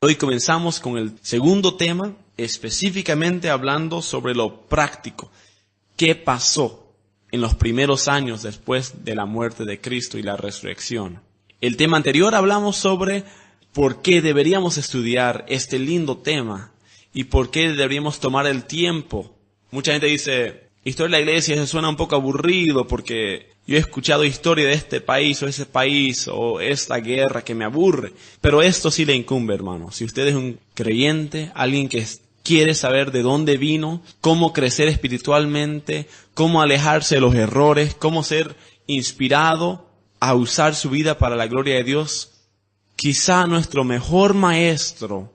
Hoy comenzamos con el segundo tema, específicamente hablando sobre lo práctico. ¿Qué pasó en los primeros años después de la muerte de Cristo y la resurrección? El tema anterior hablamos sobre por qué deberíamos estudiar este lindo tema y por qué deberíamos tomar el tiempo. Mucha gente dice, historia de la iglesia se suena un poco aburrido porque yo he escuchado historia de este país o ese país o esta guerra que me aburre. Pero esto sí le incumbe, hermano. Si usted es un creyente, alguien que quiere saber de dónde vino, cómo crecer espiritualmente, cómo alejarse de los errores, cómo ser inspirado a usar su vida para la gloria de Dios, quizá nuestro mejor maestro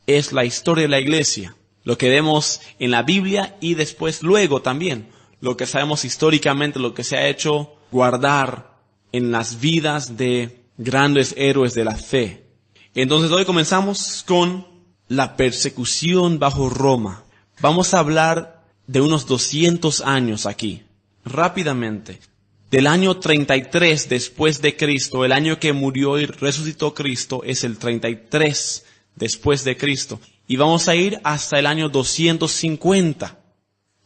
es la historia de la iglesia. Lo que vemos en la Biblia y después luego también lo que sabemos históricamente, lo que se ha hecho guardar en las vidas de grandes héroes de la fe. Entonces hoy comenzamos con la persecución bajo Roma. Vamos a hablar de unos 200 años aquí, rápidamente. Del año 33 después de Cristo, el año que murió y resucitó Cristo, es el 33 después de Cristo. Y vamos a ir hasta el año 250.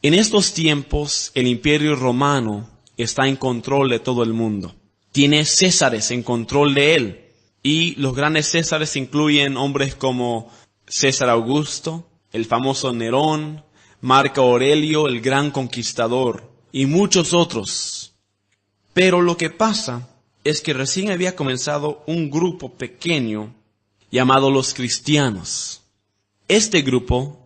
En estos tiempos, el Imperio Romano está en control de todo el mundo. Tiene césares en control de él. Y los grandes césares incluyen hombres como César Augusto, el famoso Nerón, Marco Aurelio, el gran conquistador, y muchos otros. Pero lo que pasa es que recién había comenzado un grupo pequeño llamado los cristianos. Este grupo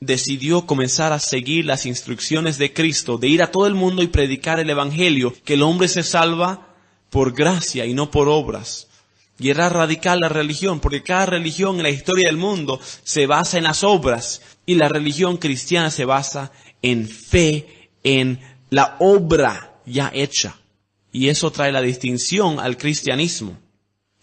decidió comenzar a seguir las instrucciones de Cristo, de ir a todo el mundo y predicar el evangelio, que el hombre se salva por gracia y no por obras. Y era radical la religión, porque cada religión en la historia del mundo se basa en las obras, y la religión cristiana se basa en fe, en la obra ya hecha. Y eso trae la distinción al cristianismo.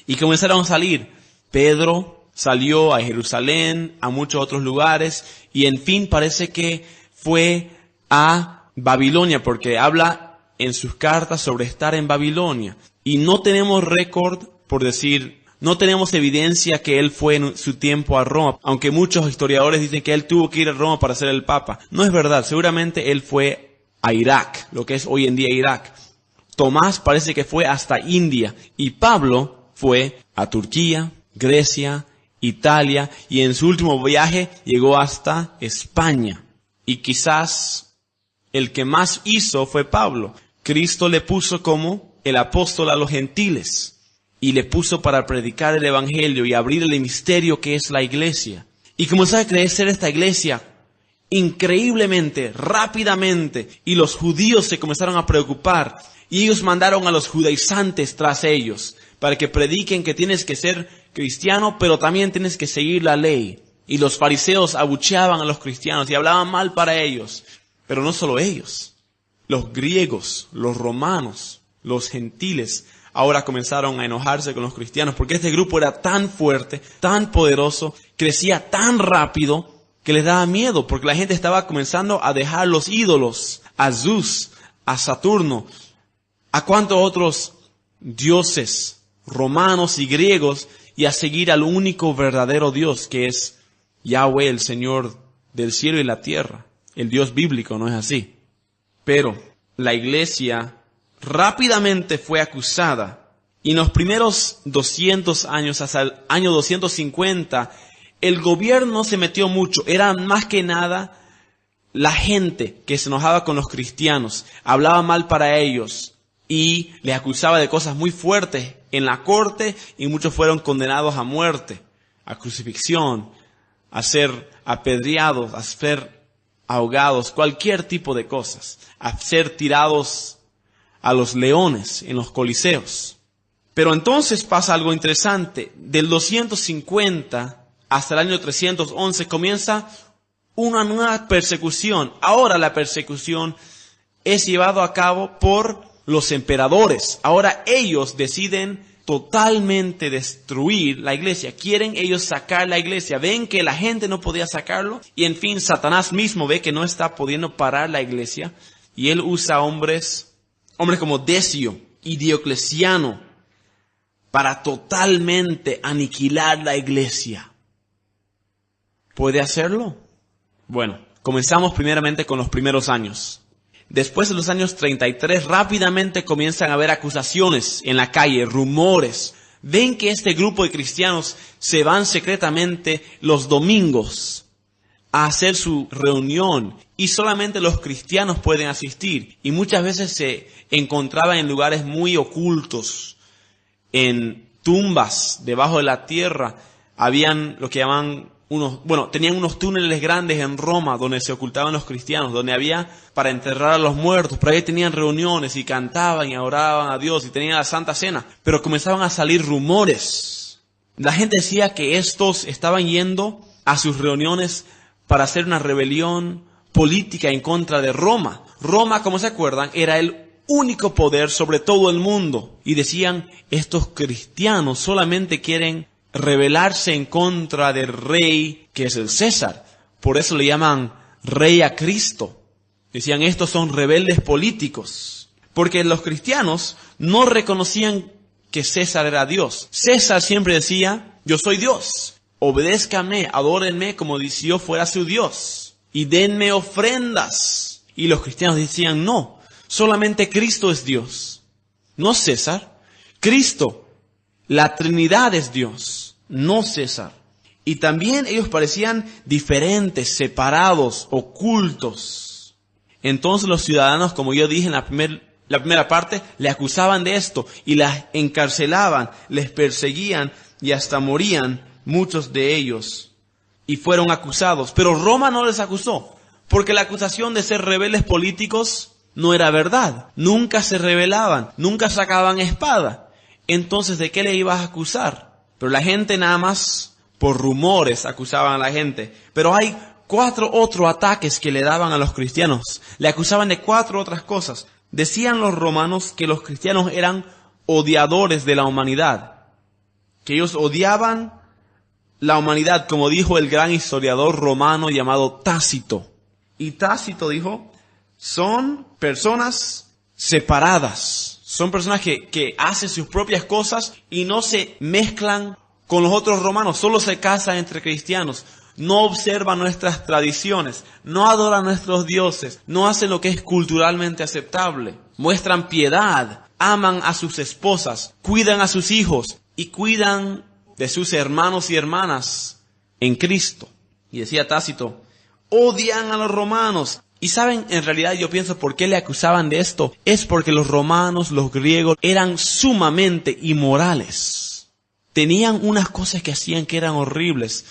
Y comenzaron a salir. Pedro salió a Jerusalén, a muchos otros lugares, y en fin parece que fue a Babilonia, porque habla en sus cartas sobre estar en Babilonia. Y no tenemos récord, por decir, no tenemos evidencia que él fue en su tiempo a Roma, aunque muchos historiadores dicen que él tuvo que ir a Roma para ser el Papa. No es verdad, seguramente él fue a Irak, lo que es hoy en día Irak. Tomás parece que fue hasta India, y Pablo fue a Turquía, Grecia, Italia, y en su último viaje llegó hasta España. Y quizás el que más hizo fue Pablo. Cristo le puso como el apóstol a los gentiles, y le puso para predicar el evangelio y abrir el misterio que es la iglesia. Y comenzó a crecer esta iglesia increíblemente, rápidamente, y los judíos se comenzaron a preocupar, y ellos mandaron a los judaizantes tras ellos, para que prediquen que tienes que ser cristiano, pero también tienes que seguir la ley. Y los fariseos abucheaban a los cristianos y hablaban mal para ellos. Pero no solo ellos. Los griegos, los romanos, los gentiles, ahora comenzaron a enojarse con los cristianos, porque este grupo era tan fuerte, tan poderoso, crecía tan rápido, que les daba miedo, porque la gente estaba comenzando a dejar los ídolos, a Zeus, a Saturno, a cuantos otros dioses romanos y griegos, y a seguir al único verdadero Dios, que es Yahweh, el Señor del cielo y la tierra. El Dios bíblico, ¿no es así? Pero la iglesia rápidamente fue acusada, y en los primeros 200 años, hasta el año 250, el gobierno se metió mucho. Era más que nada la gente que se enojaba con los cristianos, hablaba mal para ellos, y les acusaba de cosas muy fuertes en la corte, y muchos fueron condenados a muerte, a crucifixión, a ser apedreados, a ser ahogados, cualquier tipo de cosas, a ser tirados a los leones en los coliseos. Pero entonces pasa algo interesante. Del 250 hasta el año 311 comienza una nueva persecución. Ahora la persecución es llevada a cabo por los emperadores. Ahora ellos deciden totalmente destruir la iglesia. Quieren ellos sacar la iglesia. Ven que la gente no podía sacarlo. Y en fin, Satanás mismo ve que no está pudiendo parar la iglesia. Y él usa hombres como Decio y Diocleciano para totalmente aniquilar la iglesia. ¿Puede hacerlo? Bueno, comenzamos primeramente con los primeros años. Después de los años 33, rápidamente comienzan a haber acusaciones en la calle, rumores. Ven que este grupo de cristianos se van secretamente los domingos a hacer su reunión y solamente los cristianos pueden asistir. Y muchas veces se encontraban en lugares muy ocultos, en tumbas debajo de la tierra. Habían lo que llaman tenían unos túneles grandes en Roma donde se ocultaban los cristianos, donde había para enterrar a los muertos. Por ahí tenían reuniones y cantaban y oraban a Dios y tenían la Santa Cena. Pero comenzaban a salir rumores. La gente decía que estos estaban yendo a sus reuniones para hacer una rebelión política en contra de Roma. Roma, como se acuerdan, era el único poder sobre todo el mundo. Y decían, estos cristianos solamente quieren rebelarse en contra del rey que es el César. Por eso le llaman rey a Cristo. Decían, estos son rebeldes políticos. Porque los cristianos no reconocían que César era Dios. César siempre decía, yo soy Dios. Obedézcanme, adórenme como si yo fuera su Dios. Y denme ofrendas. Y los cristianos decían, no, solamente Cristo es Dios. No César. Cristo. La Trinidad es Dios, no César. Y también ellos parecían diferentes, separados, ocultos. Entonces los ciudadanos, como yo dije en la primera parte, le acusaban de esto y las encarcelaban, les perseguían y hasta morían muchos de ellos. Y fueron acusados. Pero Roma no les acusó, porque la acusación de ser rebeldes políticos no era verdad. Nunca se rebelaban, nunca sacaban espada. Entonces, ¿de qué le ibas a acusar? Pero la gente nada más por rumores acusaban a la gente. Pero hay 4 otros ataques que le daban a los cristianos. Le acusaban de 4 otras cosas. Decían los romanos que los cristianos eran odiadores de la humanidad. Que ellos odiaban la humanidad, como dijo el gran historiador romano llamado Tácito. Y Tácito dijo, son personas separadas. Son personas que hacen sus propias cosas y no se mezclan con los otros romanos. Solo se casan entre cristianos. No observan nuestras tradiciones. No adoran a nuestros dioses. No hacen lo que es culturalmente aceptable. Muestran piedad. Aman a sus esposas. Cuidan a sus hijos. Y cuidan de sus hermanos y hermanas en Cristo. Y decía Tácito, odian a los romanos. Y saben, en realidad yo pienso por qué le acusaban de esto. Es porque los romanos, los griegos, eran sumamente inmorales. Tenían unas cosas que hacían que eran horribles.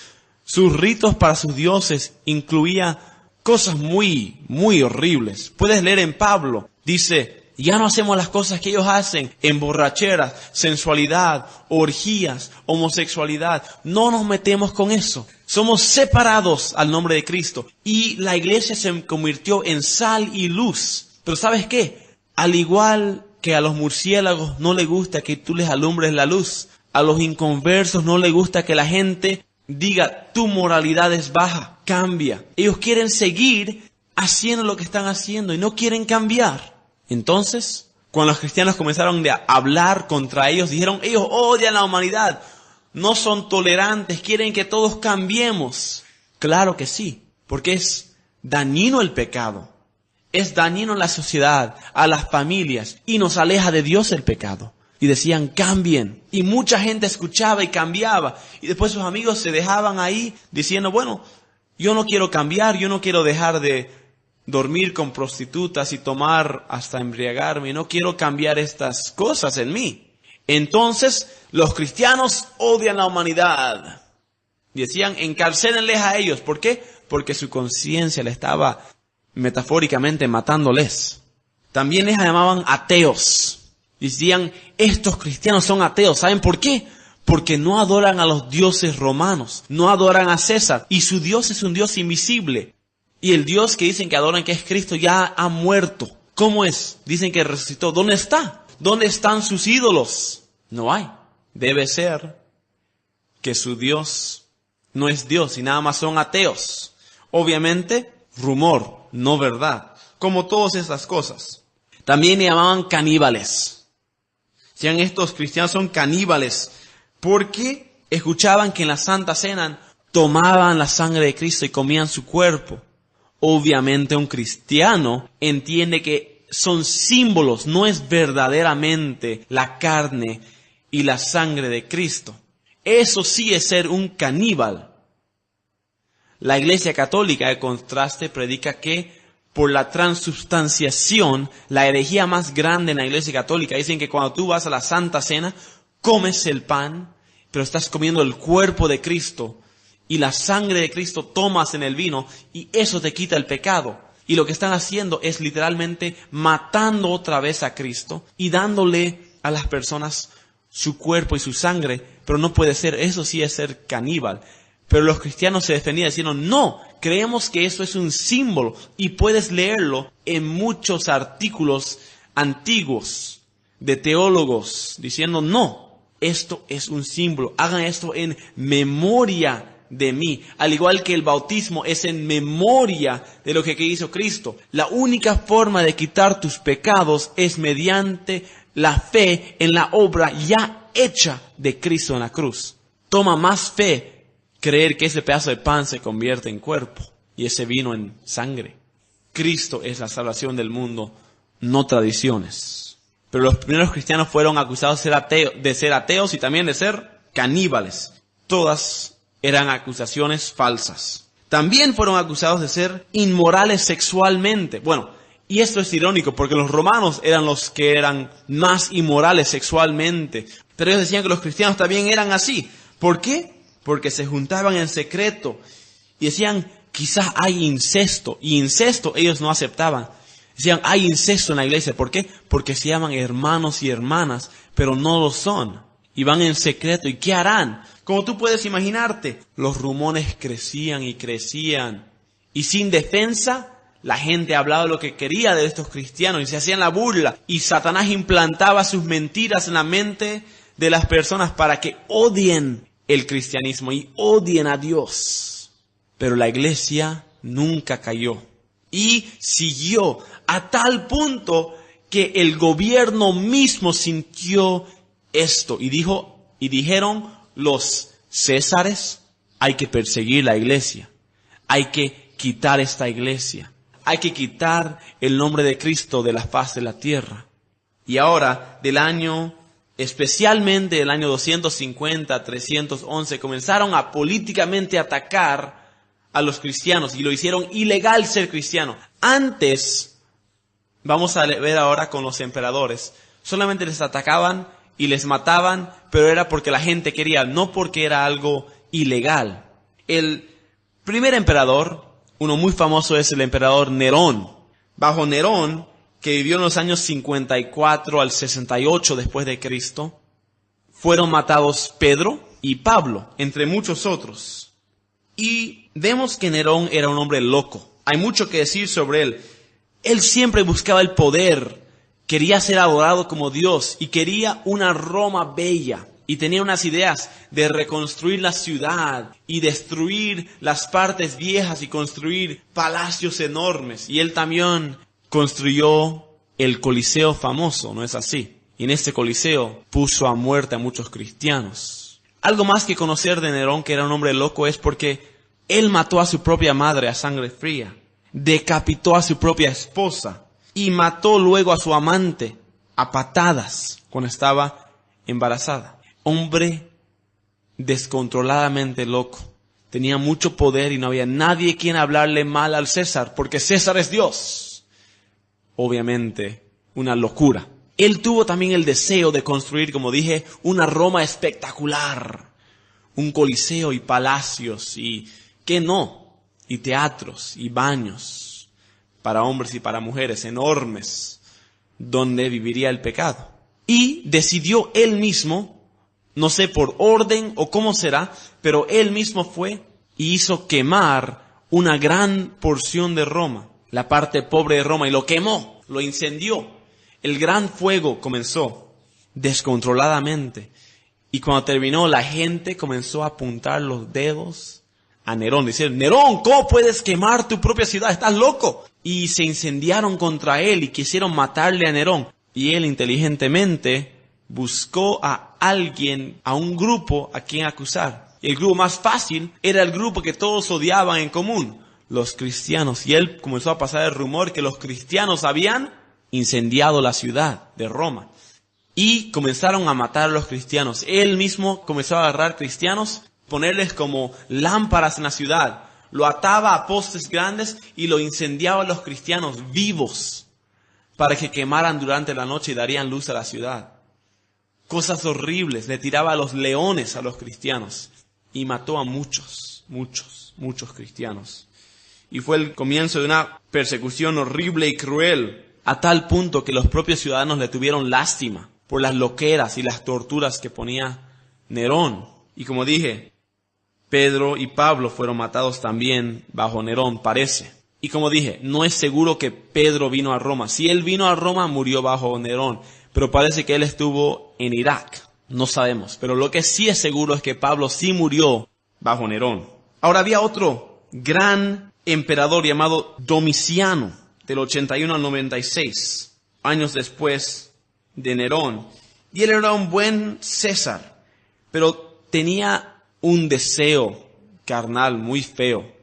Sus ritos para sus dioses incluían cosas muy, muy horribles. Puedes leer en Pablo, dice, ya no hacemos las cosas que ellos hacen, emborracheras, sensualidad, orgías, homosexualidad. No nos metemos con eso. Somos separados al nombre de Cristo. Y la iglesia se convirtió en sal y luz. Pero ¿sabes qué? Al igual que a los murciélagos no les gusta que tú les alumbres la luz, a los inconversos no les gusta que la gente diga, tu moralidad es baja, cambia. Ellos quieren seguir haciendo lo que están haciendo y no quieren cambiar. Entonces, cuando los cristianos comenzaron a hablar contra ellos, dijeron, ellos odian la humanidad. No son tolerantes, quieren que todos cambiemos. Claro que sí, porque es dañino el pecado. Es dañino a la sociedad, a las familias, y nos aleja de Dios el pecado. Y decían, cambien. Y mucha gente escuchaba y cambiaba. Y después sus amigos se dejaban ahí diciendo, bueno, yo no quiero cambiar, yo no quiero dejar de dormir con prostitutas y tomar hasta embriagarme. No quiero cambiar estas cosas en mí. Entonces, los cristianos odian la humanidad. Decían, encarcélenles a ellos. ¿Por qué? Porque su conciencia le estaba metafóricamente matándoles. También les llamaban ateos. Decían, estos cristianos son ateos. ¿Saben por qué? Porque no adoran a los dioses romanos. No adoran a César. Y su Dios es un Dios invisible. Y el Dios que dicen que adoran, que es Cristo, ya ha muerto. ¿Cómo es? Dicen que resucitó. ¿Dónde está? ¿Dónde están sus ídolos? No hay. Debe ser que su Dios no es Dios y nada más son ateos. Obviamente, rumor, no verdad. Como todas esas cosas. También le llamaban caníbales. Decían, estos cristianos son caníbales porque escuchaban que en la Santa Cena tomaban la sangre de Cristo y comían su cuerpo. Obviamente un cristiano entiende que son símbolos, no es verdaderamente la carne y la sangre de Cristo. Eso sí es ser un caníbal. La Iglesia Católica, de contraste, predica que por la transubstanciación, la herejía más grande en la Iglesia Católica, dicen que cuando tú vas a la Santa Cena, comes el pan, pero estás comiendo el cuerpo de Cristo y la sangre de Cristo tomas en el vino y eso te quita el pecado. Y lo que están haciendo es literalmente matando otra vez a Cristo y dándole a las personas su cuerpo y su sangre, pero no puede ser, eso sí es ser caníbal. Pero los cristianos se defendían diciendo, no, creemos que eso es un símbolo y puedes leerlo en muchos artículos antiguos de teólogos diciendo, no, esto es un símbolo, hagan esto en memoria de mí. Al igual que el bautismo es en memoria de lo que hizo Cristo. La única forma de quitar tus pecados es mediante la fe en la obra ya hecha de Cristo en la cruz. Toma más fe creer que ese pedazo de pan se convierte en cuerpo y ese vino en sangre. Cristo es la salvación del mundo, no tradiciones. Pero los primeros cristianos fueron acusados de ser ateos y también de ser caníbales. Todas eran acusaciones falsas. También fueron acusados de ser inmorales sexualmente. Bueno, y esto es irónico porque los romanos eran los que eran más inmorales sexualmente. Pero ellos decían que los cristianos también eran así. ¿Por qué? Porque se juntaban en secreto y decían, quizás hay incesto. Y incesto ellos no aceptaban. Decían, hay incesto en la iglesia. ¿Por qué? Porque se llaman hermanos y hermanas, pero no lo son. Y van en secreto. ¿Y qué harán? Como tú puedes imaginarte, los rumores crecían y crecían. Y sin defensa, la gente hablaba lo que quería de estos cristianos y se hacían la burla. Y Satanás implantaba sus mentiras en la mente de las personas para que odien el cristianismo y odien a Dios. Pero la iglesia nunca cayó y siguió a tal punto que el gobierno mismo sintió esto y dijeron los Césares, hay que perseguir la iglesia, hay que quitar esta iglesia, hay que quitar el nombre de Cristo de la faz de la tierra. Y ahora, especialmente del año 250, 311, comenzaron a políticamente atacar a los cristianos y lo hicieron ilegal ser cristiano. Antes, vamos a ver ahora con los emperadores, solamente les atacaban y les mataban, pero era porque la gente quería, no porque era algo ilegal. El primer emperador, uno muy famoso, es el emperador Nerón. Bajo Nerón, que vivió en los años 54 al 68 después de Cristo, fueron matados Pedro y Pablo, entre muchos otros. Y vemos que Nerón era un hombre loco. Hay mucho que decir sobre él. Él siempre buscaba el poder, quería ser adorado como Dios y quería una Roma bella. Y tenía unas ideas de reconstruir la ciudad y destruir las partes viejas y construir palacios enormes. Y él también construyó el Coliseo famoso, ¿no es así? Y en este Coliseo puso a muerte a muchos cristianos. Algo más que conocer de Nerón, que era un hombre loco, es porque él mató a su propia madre a sangre fría, decapitó a su propia esposa y mató luego a su amante a patadas cuando estaba embarazada. Hombre descontroladamente loco. Tenía mucho poder y no había nadie quien hablarle mal al César, porque César es Dios. Obviamente, una locura. Él tuvo también el deseo de construir, como dije, una Roma espectacular. Un coliseo y palacios y, ¿qué no? Y teatros y baños para hombres y para mujeres enormes, donde viviría el pecado. Y decidió él mismo, no sé por orden o cómo será, pero él mismo fue y hizo quemar una gran porción de Roma, la parte pobre de Roma, y lo quemó, lo incendió. El gran fuego comenzó descontroladamente. Y cuando terminó, la gente comenzó a apuntar los dedos a Nerón. Dicen, Nerón, ¿cómo puedes quemar tu propia ciudad? ¡Estás loco! Y se incendiaron contra él y quisieron matarle a Nerón. Y él inteligentemente buscó a alguien, a un grupo a quien acusar. Y el grupo más fácil era el grupo que todos odiaban en común, los cristianos. Y él comenzó a pasar el rumor que los cristianos habían incendiado la ciudad de Roma. Y comenzaron a matar a los cristianos. Él mismo comenzó a agarrar cristianos, ponerles como lámparas en la ciudad. Lo ataba a postes grandes y lo incendiaba a los cristianos vivos para que quemaran durante la noche y darían luz a la ciudad. Cosas horribles. Le tiraba a los leones a los cristianos y mató a muchos cristianos. Y fue el comienzo de una persecución horrible y cruel, a tal punto que los propios ciudadanos le tuvieron lástima por las loqueras y las torturas que ponía Nerón. Y como dije, Pedro y Pablo fueron matados también bajo Nerón, parece. Y como dije, no es seguro que Pedro vino a Roma. Si él vino a Roma, murió bajo Nerón. Pero parece que él estuvo en Irak. No sabemos. Pero lo que sí es seguro es que Pablo sí murió bajo Nerón. Ahora había otro gran emperador llamado Domiciano, del 81 al 96, años después de Nerón. Y él era un buen César, pero tenía un deseo carnal muy feo.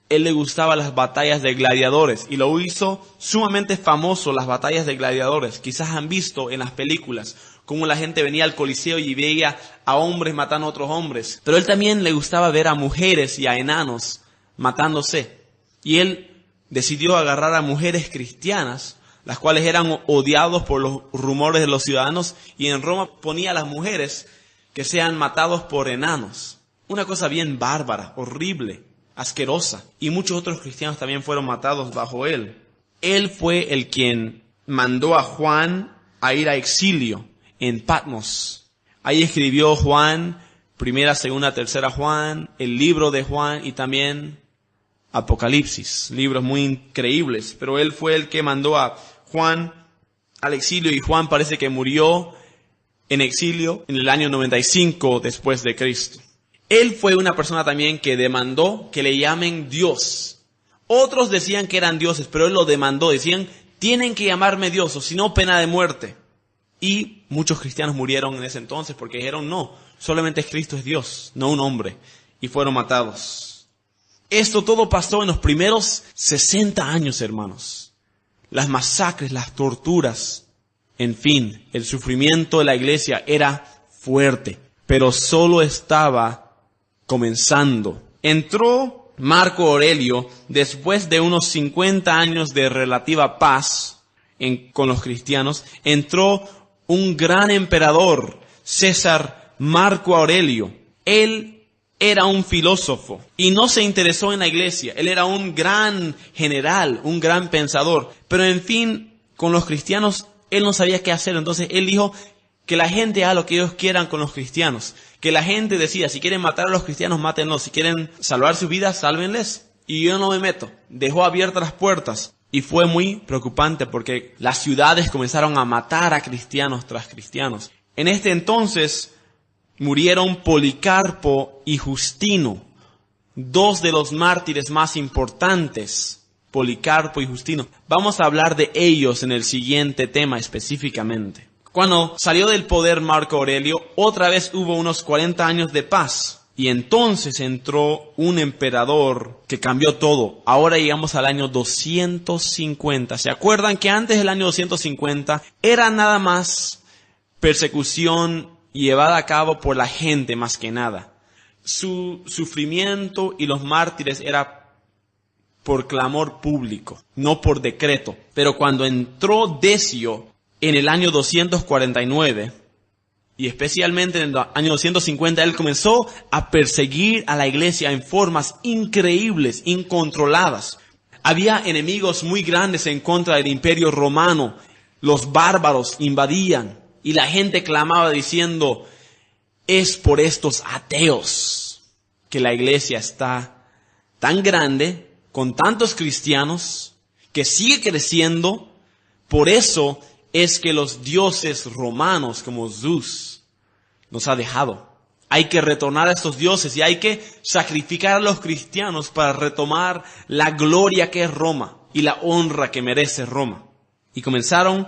Él le gustaba las batallas de gladiadores y lo hizo sumamente famoso las batallas de gladiadores. Quizás han visto en las películas cómo la gente venía al Coliseo y veía a hombres matando a otros hombres. Pero él también le gustaba ver a mujeres y a enanos matándose. Y él decidió agarrar a mujeres cristianas, las cuales eran odiados por los rumores de los ciudadanos, y en Roma ponía a las mujeres que sean matados por enanos. Una cosa bien bárbara, horrible, asquerosa. Y muchos otros cristianos también fueron matados bajo él. Él fue el quien mandó a Juan a ir a exilio en Patmos. Ahí escribió Juan, primera, segunda, tercera Juan, el libro de Juan y también Apocalipsis, libros muy increíbles. Pero él fue el que mandó a Juan al exilio, y Juan parece que murió en exilio en el año 95 después de Cristo. Él fue una persona también que demandó que le llamen Dios. Otros decían que eran dioses, pero él lo demandó. Decían, tienen que llamarme Dios, o si no, pena de muerte. Y muchos cristianos murieron en ese entonces porque dijeron, no, solamente Cristo es Dios, no un hombre. Y fueron matados. Esto todo pasó en los primeros 60 años, hermanos. Las masacres, las torturas, en fin, el sufrimiento de la iglesia era fuerte, pero solo estaba comenzando. Entró Marco Aurelio después de unos 50 años de relativa paz con los cristianos. Entró un gran emperador, César Marco Aurelio. Él era un filósofo y no se interesó en la iglesia. Él era un gran general, un gran pensador. Pero en fin, con los cristianos, él no sabía qué hacer. Entonces él dijo que la gente haga lo que ellos quieran con los cristianos. Que la gente decida, si quieren matar a los cristianos, mátenlos. Si quieren salvar sus vidas, sálvenles. Y yo no me meto. Dejó abiertas las puertas. Y fue muy preocupante porque las ciudades comenzaron a matar a cristianos tras cristianos. En este entonces murieron Policarpo y Justino, dos de los mártires más importantes, Policarpo y Justino. Vamos a hablar de ellos en el siguiente tema específicamente. Cuando salió del poder Marco Aurelio, otra vez hubo unos 40 años de paz. Y entonces entró un emperador que cambió todo. Ahora llegamos al año 250. ¿Se acuerdan que antes del año 250 era nada más persecución llevada a cabo por la gente más que nada? Su sufrimiento y los mártires era por clamor público, no por decreto. Pero cuando entró Decio en el año 249, y especialmente en el año 250, él comenzó a perseguir a la iglesia en formas increíbles, incontroladas. Había enemigos muy grandes en contra del imperio romano. Los bárbaros invadían y la gente clamaba diciendo, es por estos ateos que la iglesia está tan grande, con tantos cristianos, que sigue creciendo. Por eso es que los dioses romanos como Zeus nos ha dejado. Hay que retornar a estos dioses y hay que sacrificar a los cristianos para retomar la gloria que es Roma y la honra que merece Roma. Y comenzaron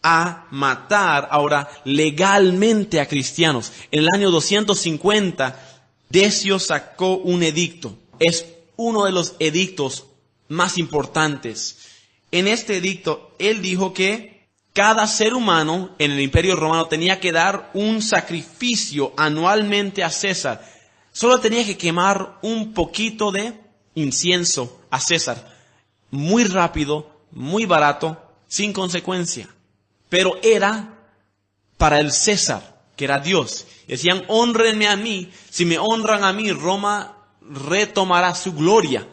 a matar ahora legalmente a cristianos. En el año 250 Decio sacó un edicto. Es uno de los edictos más importantes. En este edicto, él dijo que cada ser humano en el Imperio Romano tenía que dar un sacrificio anualmente a César. Solo tenía que quemar un poquito de incienso a César. Muy rápido, muy barato, sin consecuencia. Pero era para el César, que era Dios. Decían, honrenme a mí. Si me honran a mí, Roma retomará su gloria.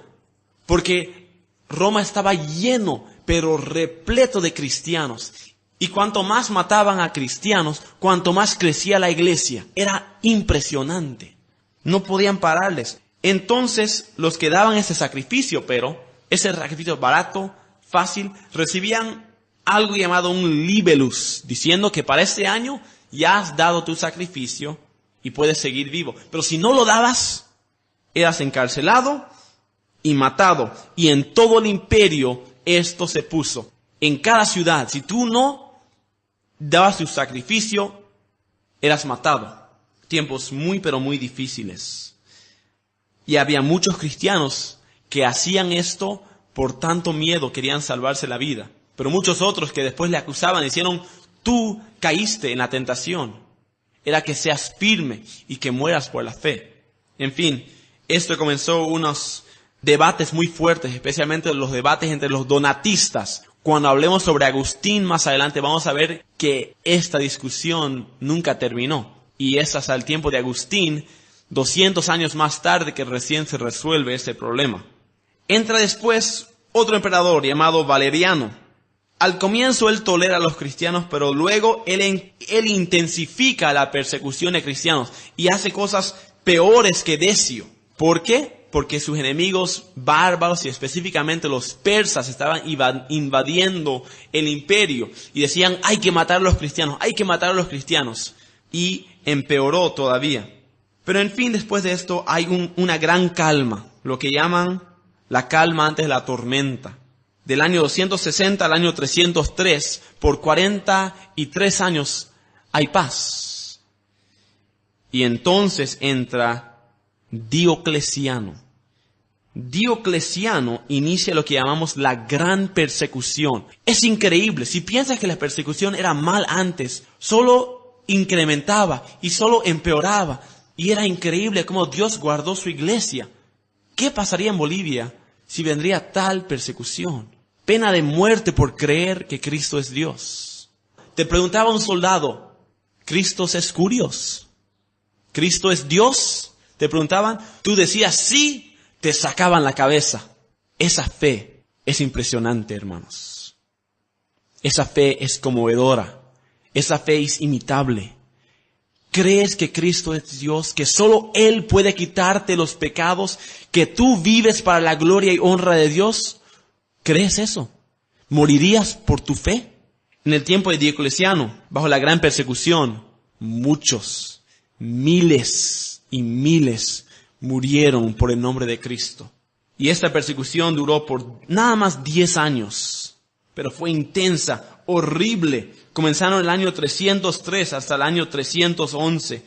Porque Roma estaba lleno, pero repleto de cristianos. Y cuanto más mataban a cristianos, cuanto más crecía la iglesia. Era impresionante. No podían pararles. Entonces, los que daban ese sacrificio, pero ese sacrificio barato, fácil, recibían algo llamado un libellus, diciendo que para este año ya has dado tu sacrificio y puedes seguir vivo. Pero si no lo dabas, eras encarcelado y matado. Y en todo el imperio esto se puso. En cada ciudad, si tú no dabas tu sacrificio, eras matado. Tiempos muy pero muy difíciles. Y había muchos cristianos que hacían esto por tanto miedo, querían salvarse la vida. Pero muchos otros que después le acusaban, dijeron, tú caíste en la tentación. Era que seas firme y que mueras por la fe. En fin, esto comenzó unos debates muy fuertes, especialmente los debates entre los donatistas. Cuando hablemos sobre Agustín más adelante vamos a ver que esta discusión nunca terminó. Y es hasta el tiempo de Agustín, 200 años más tarde, que recién se resuelve ese problema. Entra después otro emperador llamado Valeriano. Al comienzo él tolera a los cristianos, pero luego él intensifica la persecución de cristianos y hace cosas peores que Decio. ¿Por qué? Porque sus enemigos bárbaros y específicamente los persas estaban invadiendo el imperio y decían, hay que matar a los cristianos, hay que matar a los cristianos. Y empeoró todavía. Pero en fin, después de esto hay una gran calma, lo que llaman la calma antes de la tormenta. Del año 260 al año 303, por 43 años hay paz. Y entonces entra Diocleciano. Diocleciano inicia lo que llamamos la gran persecución. Es increíble. Si piensas que la persecución era mal antes, solo incrementaba y solo empeoraba. Y era increíble cómo Dios guardó su iglesia. ¿Qué pasaría en Bolivia si vendría tal persecución? Pena de muerte por creer que Cristo es Dios. Te preguntaba un soldado, ¿Cristo es curios? ¿Cristo es Dios? Te preguntaban, tú decías sí, te sacaban la cabeza. Esa fe es impresionante, hermanos. Esa fe es conmovedora. Esa fe es imitable. ¿Crees que Cristo es Dios? ¿Que solo Él puede quitarte los pecados? ¿Que tú vives para la gloria y honra de Dios? ¿Crees eso? ¿Morirías por tu fe? En el tiempo de Diocleciano, bajo la gran persecución, muchos, miles y miles murieron por el nombre de Cristo. Y esta persecución duró por nada más 10 años, pero fue intensa, horrible. Comenzaron el año 303 hasta el año 311.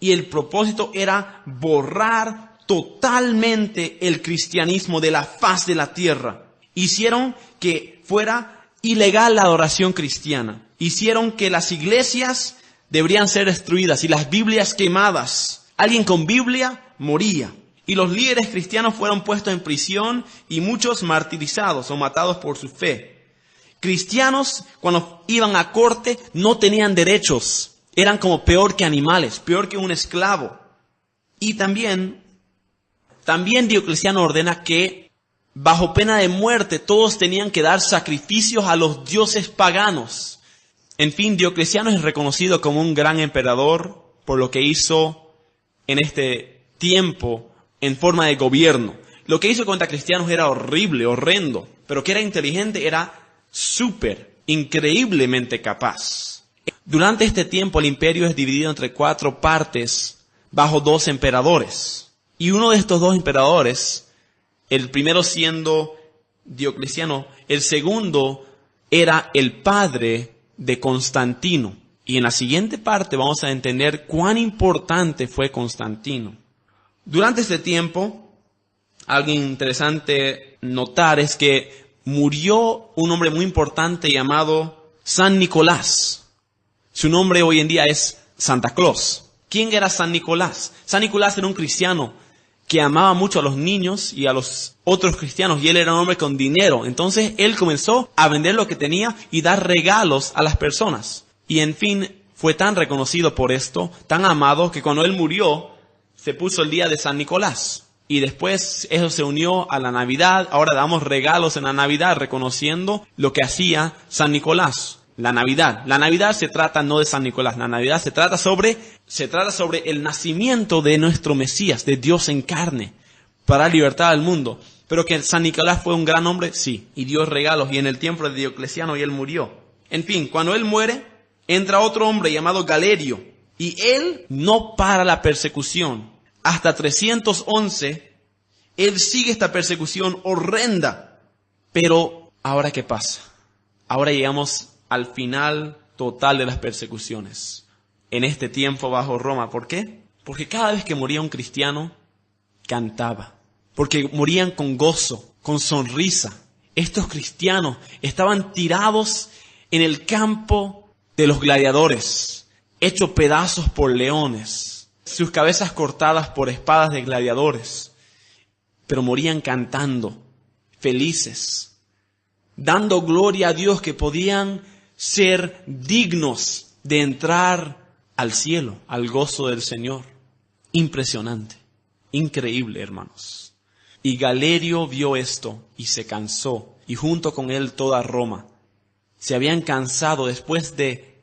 Y el propósito era borrar totalmente el cristianismo de la faz de la tierra. Hicieron que fuera ilegal la adoración cristiana. Hicieron que las iglesias deberían ser destruidas y las Biblias quemadas. Alguien con Biblia moría. Y los líderes cristianos fueron puestos en prisión y muchos martirizados o matados por su fe. Cristianos, cuando iban a corte, no tenían derechos. Eran como peor que animales, peor que un esclavo. Y también Diocleciano ordena que bajo pena de muerte todos tenían que dar sacrificios a los dioses paganos. En fin, Diocleciano es reconocido como un gran emperador por lo que hizo en este tiempo en forma de gobierno. Lo que hizo contra cristianos era horrible, horrendo, pero que era inteligente, era increíblemente capaz. Durante este tiempo el imperio es dividido entre 4 partes bajo 2 emperadores. Y uno de estos 2 emperadores, el primero siendo Diocleciano, el segundo era el padre de Constantino. Y en la siguiente parte vamos a entender cuán importante fue Constantino. Durante este tiempo, algo interesante notar es que murió un hombre muy importante llamado San Nicolás. Su nombre hoy en día es Santa Claus. ¿Quién era San Nicolás? San Nicolás era un cristiano que amaba mucho a los niños y a los otros cristianos, y él era un hombre con dinero. Entonces él comenzó a vender lo que tenía y dar regalos a las personas. Y en fin, fue tan reconocido por esto, tan amado, que cuando él murió, se puso el día de San Nicolás. Y después eso se unió a la Navidad. Ahora damos regalos en la Navidad reconociendo lo que hacía San Nicolás. La Navidad se trata no de San Nicolás. La Navidad se trata sobre el nacimiento de nuestro Mesías, de Dios en carne, para libertar al mundo. Pero que San Nicolás fue un gran hombre, sí, y dio regalos. Y en el tiempo de Diocleciano y él murió. En fin, cuando él muere, entra otro hombre llamado Galerio. Y él no para la persecución. Hasta 311, él sigue esta persecución horrenda. Pero, ¿ahora qué pasa? Ahora llegamos al final total de las persecuciones. En este tiempo bajo Roma. ¿Por qué? Porque cada vez que moría un cristiano, cantaba. Porque morían con gozo, con sonrisa. Estos cristianos estaban tirados en el campo de los gladiadores, hechos pedazos por leones, sus cabezas cortadas por espadas de gladiadores. Pero morían cantando, felices, dando gloria a Dios, que podían ser dignos de entrar al cielo, al gozo del Señor. Impresionante, increíble, hermanos. Y Galerio vio esto y se cansó, y junto con él toda Roma. Se habían cansado después de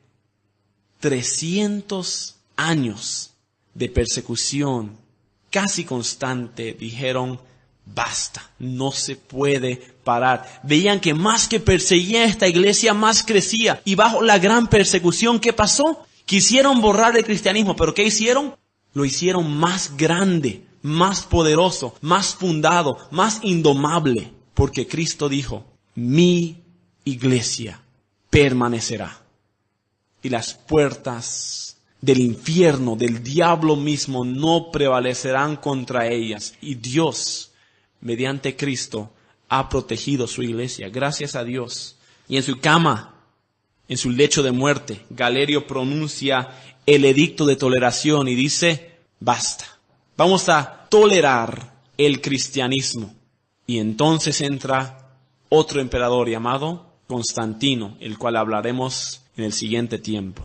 300 años de persecución casi constante. Dijeron: basta, no se puede parar. Veían que más que perseguían esta iglesia, más crecía. Y bajo la gran persecución, ¿qué pasó? Quisieron borrar el cristianismo, pero ¿qué hicieron? Lo hicieron más grande, más poderoso, más fundado, más indomable. Porque Cristo dijo: mi iglesia permanecerá. Y las puertas del infierno, del diablo mismo, no prevalecerán contra ellas. Y Dios, mediante Cristo, ha protegido su iglesia. Gracias a Dios. Y en su cama, en su lecho de muerte, Galerio pronuncia el edicto de toleración y dice: basta, vamos a tolerar el cristianismo. Y entonces entra otro emperador llamado Constantino, el cual hablaremos en el siguiente tiempo.